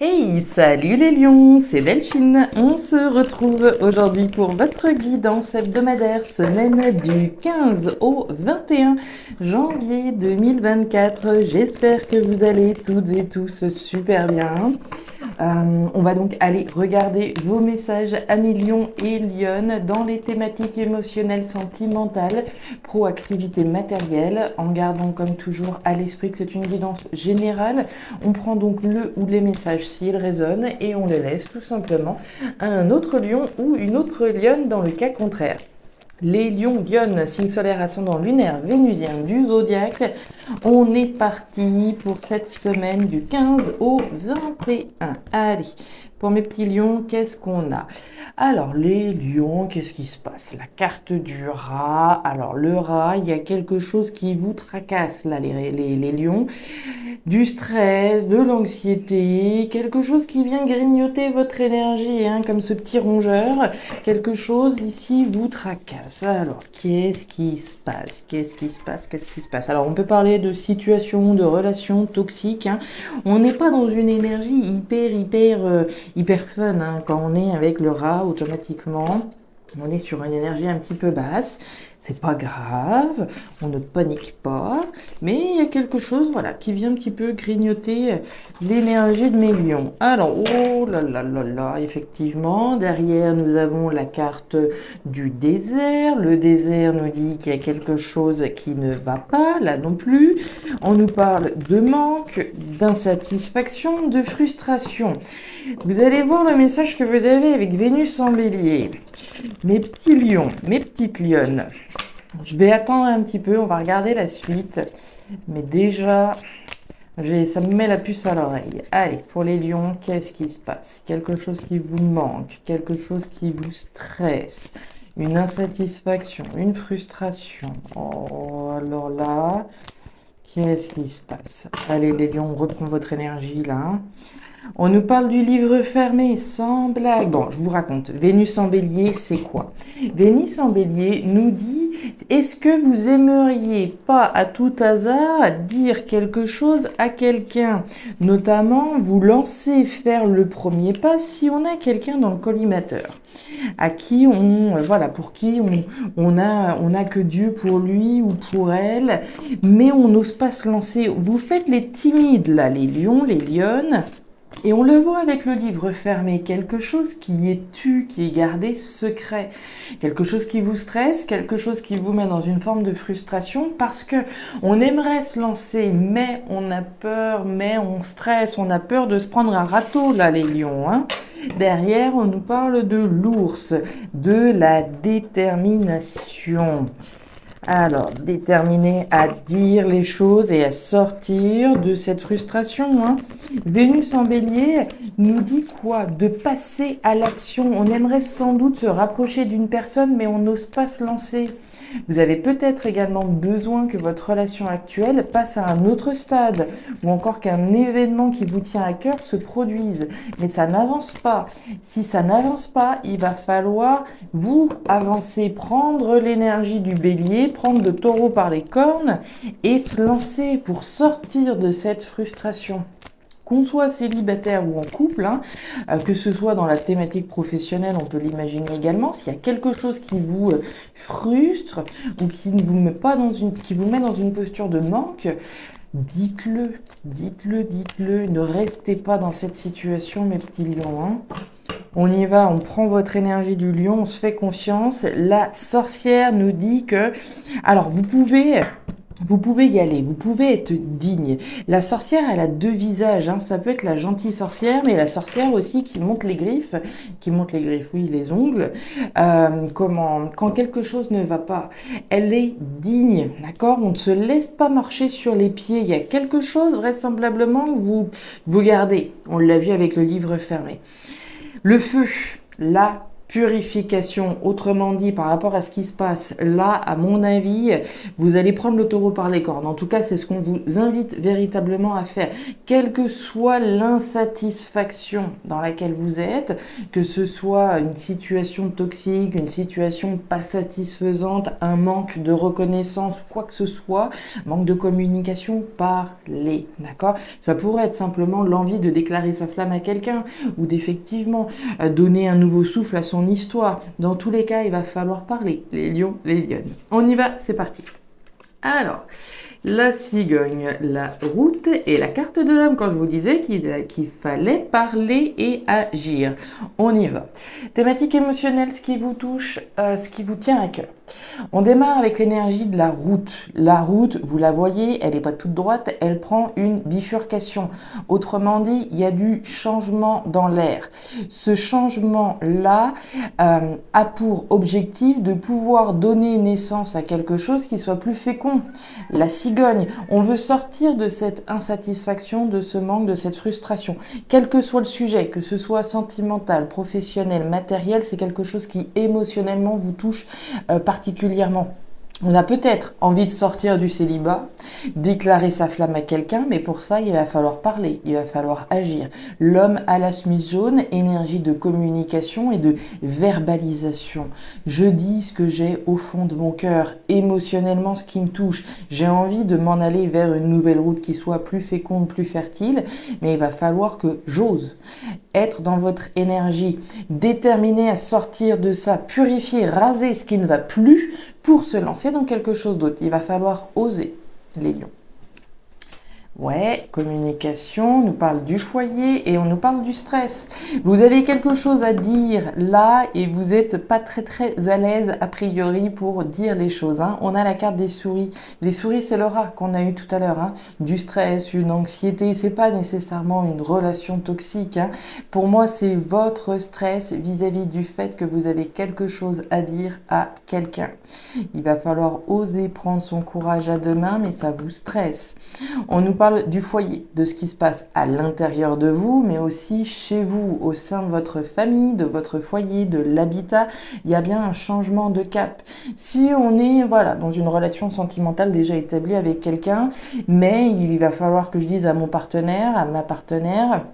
Hey, salut les lions, c'est Delphine. On se retrouve aujourd'hui pour votre guidance hebdomadaire semaine du 15 au 21 janvier 2024. J'espère que vous allez toutes et tous super bien. On va donc aller regarder vos messages amis lions et lionnes dans les thématiques émotionnelles, sentimentales, proactivité matérielle, en gardant comme toujours à l'esprit que c'est une guidance générale. On prend donc le ou les messages s'ils résonnent et on les laisse tout simplement à un autre lion ou une autre lionne dans le cas contraire. Les lions, lionnes, signe solaire ascendant lunaire vénusien du zodiaque, on est parti pour cette semaine du 15 au 21. Allez, pour mes petits lions, qu'est-ce qu'on a? Alors, les lions, qu'est-ce qui se passe? La carte du rat. Alors, le rat, il y a quelque chose qui vous tracasse, là, les lions. Du stress, de l'anxiété, quelque chose qui vient grignoter votre énergie, hein, comme ce petit rongeur. Quelque chose ici vous tracasse. Alors, qu'est-ce qui se passe? Qu'est-ce qui se passe? Qu'est-ce qui se passe? Alors, on peut parler de situation, de relations toxiques, hein. On n'est pas dans une énergie hyper fun, hein, quand on est avec le rat automatiquement. On est sur une énergie un petit peu basse, c'est pas grave, on ne panique pas, mais il y a quelque chose, voilà, qui vient un petit peu grignoter l'énergie de mes lions. Alors, oh là là là là, effectivement, derrière nous avons la carte du désert. Le désert nous dit qu'il y a quelque chose qui ne va pas, là non plus. On nous parle de manque, d'insatisfaction, de frustration. Vous allez voir le message que vous avez avec Vénus en bélier. Mes petits lions, mes petites lionnes, je vais attendre un petit peu, on va regarder la suite. Mais déjà, ça me met la puce à l'oreille. Allez, pour les lions, qu'est-ce qui se passe? Quelque chose qui vous manque, quelque chose qui vous stresse, une insatisfaction, une frustration. Oh, alors là, qu'est-ce qui se passe? Allez, les lions, on reprend votre énergie là. On nous parle du livre fermé, sans blague. Bon, je vous raconte. Vénus en bélier, c'est quoi? Vénus en bélier nous dit, est-ce que vous aimeriez pas à tout hasard dire quelque chose à quelqu'un? Notamment, vous lancer faire le premier pas si on a quelqu'un dans le collimateur. À qui pour qui on a que Dieu pour lui ou pour elle, mais on n'ose pas se lancer. Vous faites les timides là, les lions, les lionnes. Et on le voit avec le livre fermé, quelque chose qui est qui est gardé secret, quelque chose qui vous stresse, quelque chose qui vous met dans une forme de frustration parce que on aimerait se lancer, mais on a peur, mais on stresse, on a peur de se prendre un râteau là les lions, hein. Derrière, on nous parle de l'ours, de la détermination. Alors, déterminé à dire les choses et à sortir de cette frustration, hein. Vénus en bélier nous dit quoi? De passer à l'action. On aimerait sans doute se rapprocher d'une personne, mais on n'ose pas se lancer. Vous avez peut-être également besoin que votre relation actuelle passe à un autre stade, ou encore qu'un événement qui vous tient à cœur se produise. Mais ça n'avance pas. Si ça n'avance pas, il va falloir vous avancer, prendre l'énergie du bélier, prendre le taureau par les cornes et se lancer pour sortir de cette frustration. Qu'on soit célibataire ou en couple, hein, que ce soit dans la thématique professionnelle, on peut l'imaginer également, s'il y a quelque chose qui vous frustre ou qui ne vous met pas qui vous met dans une posture de manque, dites-le, ne restez pas dans cette situation, mes petits lions, hein. On y va, on prend votre énergie du lion, on se fait confiance. La sorcière nous dit que, alors vous pouvez y aller, vous pouvez être digne. La sorcière, elle a deux visages, hein. Ça peut être la gentille sorcière, mais la sorcière aussi qui monte les griffes, oui, les ongles. Quand quelque chose ne va pas, elle est digne, d'accord? On ne se laisse pas marcher sur les pieds. Il y a quelque chose, vraisemblablement, que vous gardez. On l'a vu avec le livre fermé. Le feu, la purification. Autrement dit, par rapport à ce qui se passe là, à mon avis, vous allez prendre le taureau par les cornes. En tout cas, c'est ce qu'on vous invite véritablement à faire. Quelle que soit l'insatisfaction dans laquelle vous êtes, que ce soit une situation toxique, une situation pas satisfaisante, un manque de reconnaissance, quoi que ce soit, manque de communication, parlez, d'accord? Ça pourrait être simplement l'envie de déclarer sa flamme à quelqu'un ou d'effectivement donner un nouveau souffle à son histoire. Dans tous les cas, il va falloir parler, les lions, les lionnes. On y va, c'est parti. Alors, la cigogne, la route et la carte de l'homme, quand je vous disais qu'il fallait parler et agir. On y va. Thématique émotionnelle, ce qui vous touche, ce qui vous tient à cœur. On démarre avec l'énergie de la route. La route, vous la voyez, elle n'est pas toute droite, elle prend une bifurcation. Autrement dit, il y a du changement dans l'air. Ce changement-là a pour objectif de pouvoir donner naissance à quelque chose qui soit plus fécond. La cigogne, on veut sortir de cette insatisfaction, de ce manque, de cette frustration. Quel que soit le sujet, que ce soit sentimental, professionnel, matériel, c'est quelque chose qui émotionnellement vous touche particulièrement. On a peut-être envie de sortir du célibat, déclarer sa flamme à quelqu'un, mais pour ça, il va falloir parler, il va falloir agir. L'homme à la chemise jaune, énergie de communication et de verbalisation. Je dis ce que j'ai au fond de mon cœur, émotionnellement ce qui me touche. J'ai envie de m'en aller vers une nouvelle route qui soit plus féconde, plus fertile, mais il va falloir que j'ose être dans votre énergie, déterminé à sortir de ça, purifier, raser ce qui ne va plus pour se lancer dans quelque chose d'autre. Il va falloir oser, les lions. Ouais, communication, on nous parle du foyer et on nous parle du stress. Vous avez quelque chose à dire là et vous n'êtes pas très à l'aise a priori pour dire les choses. Hein. On a la carte des souris. Les souris, c'est le rat qu'on a eu tout à l'heure. Hein. Du stress, une anxiété, c'est pas nécessairement une relation toxique. Hein. Pour moi, c'est votre stress vis-à-vis du fait que vous avez quelque chose à dire à quelqu'un. Il va falloir oser prendre son courage à deux mains, mais ça vous stresse. On nous parle du foyer, de ce qui se passe à l'intérieur de vous, mais aussi chez vous, au sein de votre famille, de votre foyer, de l'habitat. Il y a bien un changement de cap. Si on est dans une relation sentimentale déjà établie avec quelqu'un, mais il va falloir que je dise à mon partenaire, à ma partenaire,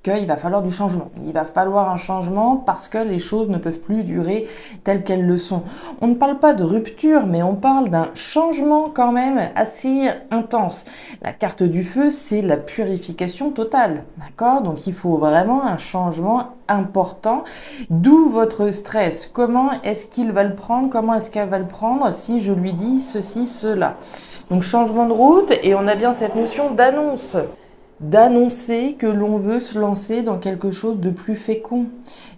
qu'il va falloir du changement. Il va falloir un changement parce que les choses ne peuvent plus durer telles qu'elles le sont. On ne parle pas de rupture, mais on parle d'un changement quand même assez intense. La carte du feu, c'est la purification totale, d'accord? Donc il faut vraiment un changement important. D'où votre stress. Comment est-ce qu'il va le prendre? Comment est-ce qu'elle va le prendre si je lui dis ceci, cela? Donc changement de route et on a bien cette notion d'annonce. D'annoncer que l'on veut se lancer dans quelque chose de plus fécond.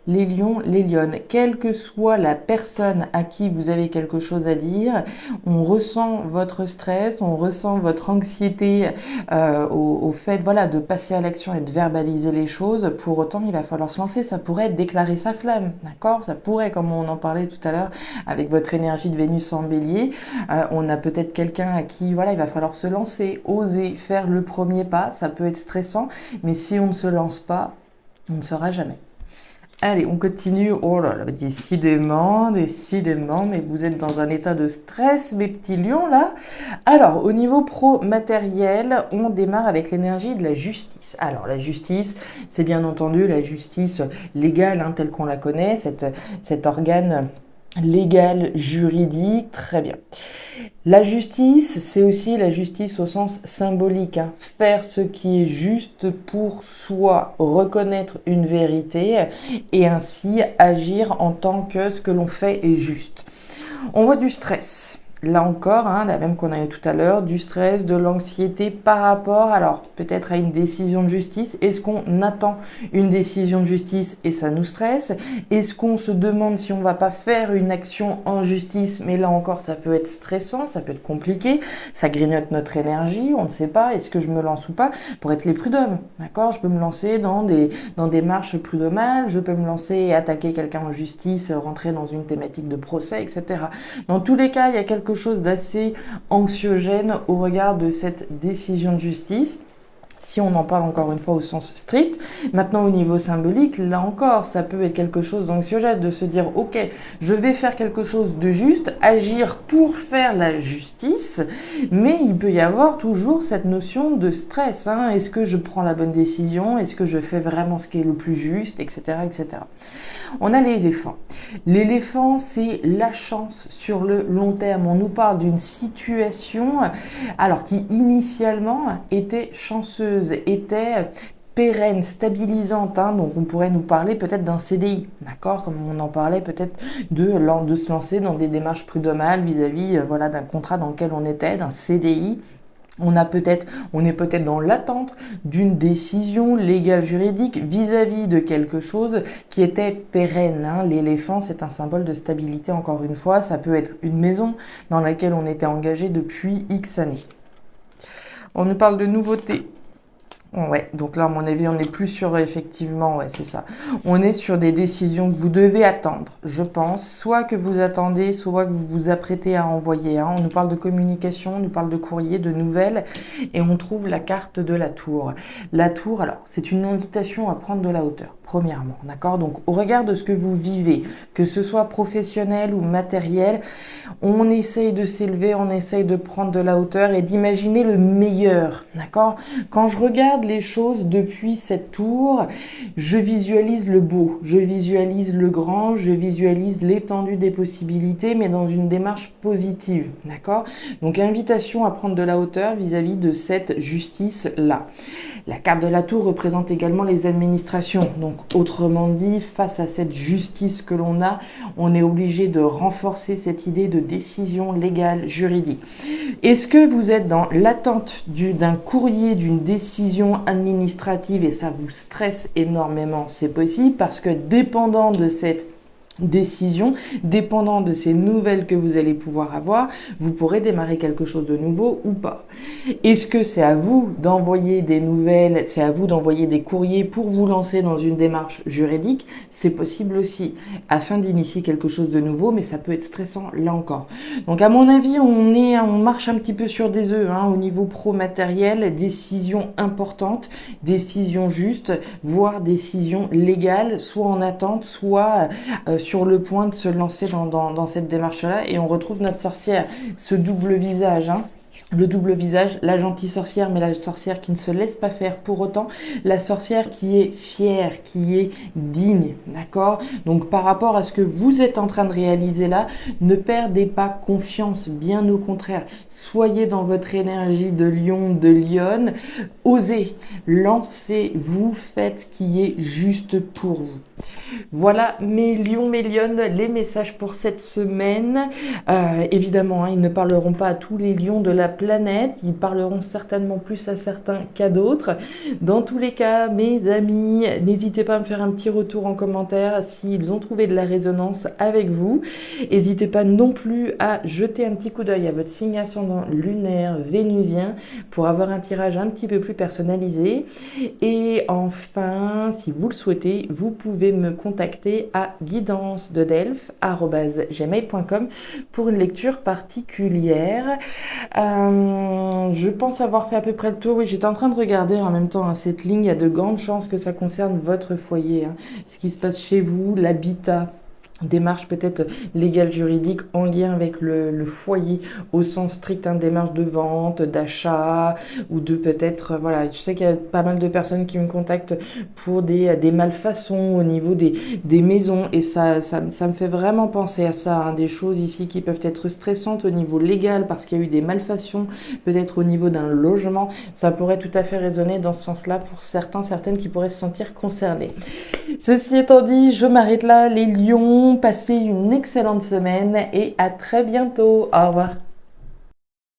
Les lions, les lionnes, quelle que soit la personne à qui vous avez quelque chose à dire, on ressent votre stress, on ressent votre anxiété au fait de passer à l'action et de verbaliser les choses. Pour autant, il va falloir se lancer. Ça pourrait être déclarer sa flamme, d'accord? Ça pourrait, comme on en parlait tout à l'heure, avec votre énergie de Vénus en bélier, on a peut-être quelqu'un à qui il va falloir se lancer, oser faire le premier pas. Ça peut être stressant, mais si on ne se lance pas, on ne saura jamais. Allez, on continue. Oh là là, décidément, mais vous êtes dans un état de stress, mes petits lions, là. Alors, au niveau pro-matériel, on démarre avec l'énergie de la justice. Alors, la justice, c'est bien entendu la justice légale, hein, telle qu'on la connaît, cet organe légal, juridique, très bien. La justice, c'est aussi la justice au sens symbolique. Hein. Faire ce qui est juste pour soi, reconnaître une vérité et ainsi agir en tant que ce que l'on fait est juste. On voit du stress. Là encore, hein, la même qu'on a eu tout à l'heure, du stress, de l'anxiété par rapport, alors peut-être à une décision de justice. Est-ce qu'on attend une décision de justice et ça nous stresse? Est-ce qu'on se demande si on va pas faire une action en justice? Mais là encore, ça peut être stressant, ça peut être compliqué, ça grignote notre énergie, on ne sait pas, est-ce que je me lance ou pas? Pour être les prud'hommes, d'accord? Je peux me lancer dans des marches prud'homales, je peux me lancer et attaquer quelqu'un en justice, rentrer dans une thématique de procès, etc. Dans tous les cas, il y a quelque chose d'assez anxiogène au regard de cette décision de justice. Si on en parle encore une fois au sens strict, maintenant au niveau symbolique, là encore, ça peut être quelque chose d'anxiogène de se dire ok, je vais faire quelque chose de juste, agir pour faire la justice, mais il peut y avoir toujours cette notion de stress. Hein. Est-ce que je prends la bonne décision? Est-ce que je fais vraiment ce qui est le plus juste, etc., etc. On a l'éléphant. L'éléphant, c'est la chance sur le long terme. On nous parle d'une situation alors qui initialement était chanceuse, était pérenne, stabilisante, hein, donc on pourrait nous parler peut-être d'un CDI, d'accord, comme on en parlait peut-être de se lancer dans des démarches prud'homales vis-à-vis voilà, d'un contrat dans lequel on était, d'un CDI. On est peut-être dans l'attente d'une décision légale juridique vis-à-vis de quelque chose qui était pérenne. Hein. L'éléphant, c'est un symbole de stabilité encore une fois. Ça peut être une maison dans laquelle on était engagé depuis X années. On nous parle de nouveautés. Ouais, donc là, à mon avis, on n'est plus sur, effectivement, ouais, c'est ça. On est sur des décisions que vous devez attendre, je pense. Soit que vous attendez, soit que vous vous apprêtez à envoyer. Hein. On nous parle de communication, on nous parle de courrier, de nouvelles, et on trouve la carte de la tour. La tour, alors, c'est une invitation à prendre de la hauteur, premièrement, d'accord? Donc, au regard de ce que vous vivez, que ce soit professionnel ou matériel, on essaye de s'élever, on essaye de prendre de la hauteur et d'imaginer le meilleur, d'accord? Quand je regarde les choses depuis cette tour, je visualise le beau, je visualise le grand, je visualise l'étendue des possibilités, mais dans une démarche positive, d'accord? Donc, invitation à prendre de la hauteur vis-à-vis de cette justice-là. La carte de la tour représente également les administrations. Donc, autrement dit, face à cette justice que l'on a, on est obligé de renforcer cette idée de décision légale juridique. Est-ce que vous êtes dans l'attente d'un courrier, d'une décision administrative et ça vous stresse énormément? C'est possible parce que dépendant de cette décision, dépendant de ces nouvelles que vous allez pouvoir avoir, vous pourrez démarrer quelque chose de nouveau ou pas. Est-ce que c'est à vous d'envoyer des nouvelles, c'est à vous d'envoyer des courriers pour vous lancer dans une démarche juridique? C'est possible aussi, afin d'initier quelque chose de nouveau, mais ça peut être stressant là encore. Donc à mon avis, on marche un petit peu sur des œufs, hein, au niveau pro-matériel, décision importante, décision juste, voire décision légale, soit en attente, soit sur le point de se lancer dans cette démarche-là, et on retrouve notre sorcière, ce double visage, hein. Le double visage, la gentille sorcière, mais la sorcière qui ne se laisse pas faire pour autant, la sorcière qui est fière, qui est digne, d'accord? Donc par rapport à ce que vous êtes en train de réaliser là, ne perdez pas confiance, bien au contraire. Soyez dans votre énergie de lion, de lionne, osez, lancez-vous, faites ce qui est juste pour vous. Voilà mes lions, mes lionnes, les messages pour cette semaine. Évidemment, hein, ils ne parleront pas à tous les lions de la planète, ils parleront certainement plus à certains qu'à d'autres. Dans tous les cas, mes amis, n'hésitez pas à me faire un petit retour en commentaire s'ils ont trouvé de la résonance avec vous. N'hésitez pas non plus à jeter un petit coup d'œil à votre signe ascendant lunaire vénusien pour avoir un tirage un petit peu plus personnalisé. Et enfin, si vous le souhaitez, vous pouvez me contacter à guidance-de-delphes@gmail.com pour une lecture particulière. Je pense avoir fait à peu près le tour. Oui, j'étais en train de regarder en même temps, hein, cette ligne. Il y a de grandes chances que ça concerne votre foyer, hein, ce qui se passe chez vous, l'habitat. Démarche peut-être légale juridique en lien avec le foyer au sens strict, hein, démarche de vente, d'achat ou de peut-être, voilà, je sais qu'il y a pas mal de personnes qui me contactent pour des malfaçons au niveau des maisons et ça me fait vraiment penser à ça, hein, des choses ici qui peuvent être stressantes au niveau légal parce qu'il y a eu des malfaçons, peut-être au niveau d'un logement, ça pourrait tout à fait résonner dans ce sens-là pour certaines qui pourraient se sentir concernées. Ceci étant dit, je m'arrête là, les lions. Passez une excellente semaine et à très bientôt. Au revoir.